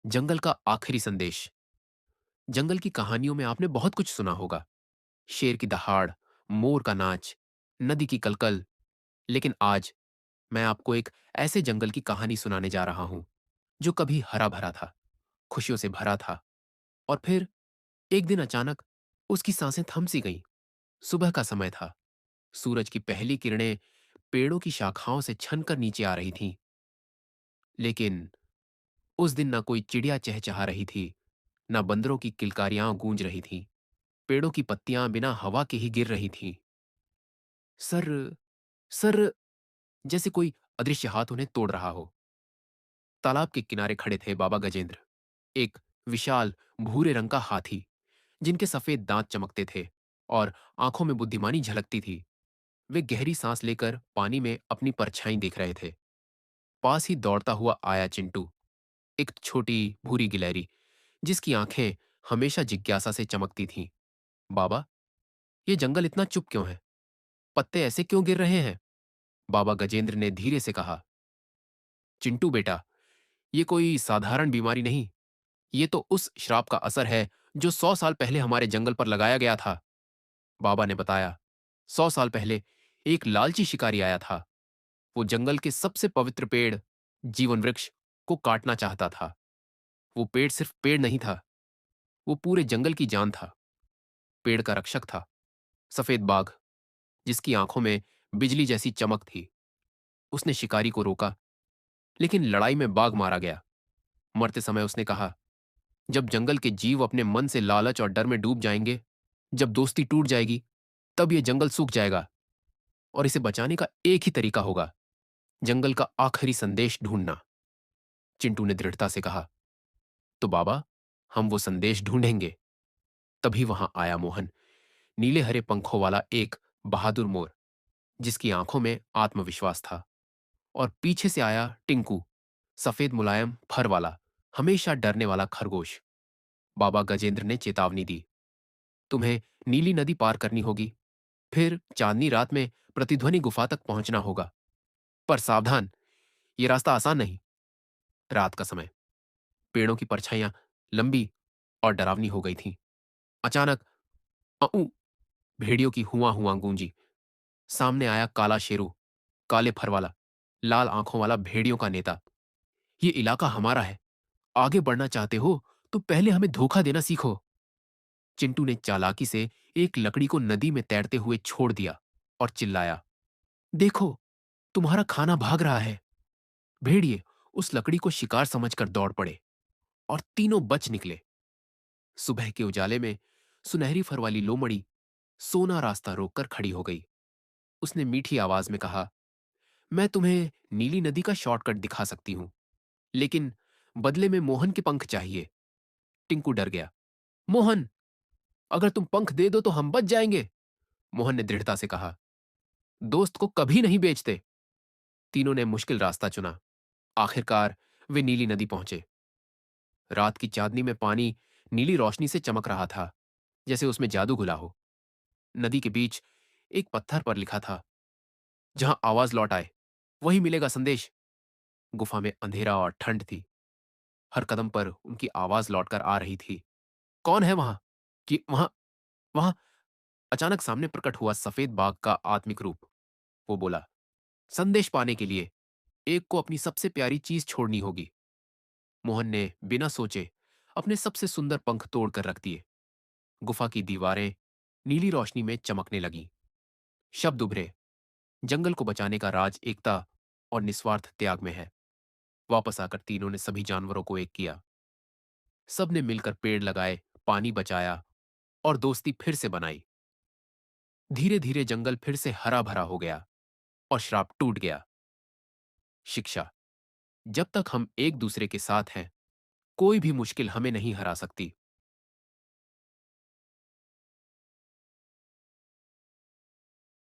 जंगल का आखिरी संदेश। जंगल की कहानियों में आपने बहुत कुछ सुना होगा। शेर की दहाड़, मोर का नाच, नदी की कलकल। लेकिन आज मैं आपको एक ऐसे जंगल की कहानी सुनाने जा रहा हूं जो कभी हरा भरा था, खुशियों से भरा था। और फिर एक दिन अचानक उसकी सांसें थम सी गईं। सुबह का समय था। सूरज की पहली किरणें पेड़ों की शाखाओं से छनकर नीचे आ रही थीं। लेकिन उस दिन ना कोई चिड़िया चहचहा रही थी, ना बंदरों की किलकारियां गूंज रही थीं। पेड़ों की पत्तियां बिना हवा के ही गिर रही थीं। सर, सर, जैसे कोई अदृश्य हाथ उन्हें तोड़ रहा हो। तालाब के किनारे खड़े थे बाबा गजेंद्र, एक विशाल भूरे रंग का हाथी जिनके सफेद दांत चमकते थे और आंखों में बुद्धिमानी झलकती थी। वे गहरी सांस लेकर पानी में अपनी परछाई देख रहे थे। पास ही दौड़ता हुआ आया चिंटू, एक छोटी भूरी गिलहरी जिसकी आंखें हमेशा जिज्ञासा से चमकती थीं। बाबा, ये जंगल इतना चुप क्यों है? पत्ते ऐसे क्यों गिर रहे हैं? बाबा गजेंद्र ने धीरे से कहा। चिंटू बेटा, ये कोई साधारण बीमारी नहीं। ये तो उस श्राप का असर है जो 100 साल पहले हमारे जंगल पर लगाया गया था। बाबा ने बताया। 100 साल पहले एक लालची शिकारी आया था। वो जंगल के सबसे पवित्र पेड़, जीवन वृक्ष, को काटना चाहता था। वो पेड़ सिर्फ पेड़ नहीं था, वो पूरे जंगल की जान था। पेड़ का रक्षक था सफेद बाघ, जिसकी आंखों में बिजली जैसी चमक थी। उसने शिकारी को रोका, लेकिन लड़ाई में बाघ मारा गया। मरते समय उसने कहा, जब जंगल के जीव अपने मन से लालच और डर में डूब जाएंगे, जब दोस्ती टूट जाएगी, तब यह जंगल सूख जाएगा। और इसे बचाने का एक ही तरीका होगा, जंगल का आखिरी संदेश ढूंढना। चिंटू ने दृढ़ता से कहा। तो बाबा, हम वो संदेश ढूंढेंगे। तभी वहां आया मोहन, नीले हरे पंखों वाला एक बहादुर मोर जिसकी आंखों में आत्मविश्वास था। और पीछे से आया टिंकू, सफेद मुलायम फर वाला, हमेशा डरने वाला खरगोश। बाबा गजेंद्र ने चेतावनी दी। तुम्हें नीली नदी पार करनी होगी, फिर चांदनी रात में प्रतिध्वनि गुफा तक पहुंचना होगा। पर सावधान, ये रास्ता आसान नहीं। रात का समय, पेड़ों की परछाइयां लंबी और डरावनी हो गई थीं। अचानक अऊ भेड़ियों की हुआ हुआ गूंजी। सामने आया काला शेरू, काले फर वाला, लाल आंखों वाला भेड़ियों का नेता। ये इलाका हमारा है। आगे बढ़ना चाहते हो तो पहले हमें धोखा देना सीखो। चिंटू ने चालाकी से एक लकड़ी को नदी में तैरते हुए छोड़ दिया और चिल्लाया, देखो, तुम्हारा खाना भाग रहा है। भेड़िए उस लकड़ी को शिकार समझकर दौड़ पड़े और तीनों बच निकले। सुबह के उजाले में सुनहरी फर वाली लोमड़ी सोना रास्ता रोककर खड़ी हो गई। उसने मीठी आवाज में कहा, मैं तुम्हें नीली नदी का शॉर्टकट दिखा सकती हूं, लेकिन बदले में मोहन के पंख चाहिए। टिंकू डर गया। मोहन, अगर तुम पंख दे दो तो हम बच जाएंगे। मोहन ने दृढ़ता से कहा। दोस्त को कभी नहीं बेचते। तीनों ने मुश्किल रास्ता चुना। आखिरकार वे नीली नदी पहुंचे। रात की चांदनी में पानी नीली रोशनी से चमक रहा था, जैसे उसमें जादू घुला हो। नदी के बीच एक पत्थर पर लिखा था, जहां आवाज लौट आए वही मिलेगा संदेश। गुफा में अंधेरा और ठंड थी। हर कदम पर उनकी आवाज लौटकर आ रही थी। कौन है वहां? कि वहां, वहां। अचानक सामने प्रकट हुआ सफेद बाघ का आत्मिक रूप। वो बोला, संदेश पाने के लिए एक को अपनी सबसे प्यारी चीज छोड़नी होगी। मोहन ने बिना सोचे अपने सबसे सुंदर पंख तोड़कर रख दिए। गुफा की दीवारें नीली रोशनी में चमकने लगीं। शब्द उभरे, जंगल को बचाने का राज एकता और निस्वार्थ त्याग में है। वापस आकर तीनों ने सभी जानवरों को एक किया। सबने मिलकर पेड़ लगाए, पानी बचाया और दोस्ती फिर से बनाई। धीरे धीरे जंगल फिर से हरा भरा हो गया और श्राप टूट गया। शिक्षा, जब तक हम एक दूसरे के साथ हैं, कोई भी मुश्किल हमें नहीं हरा सकती।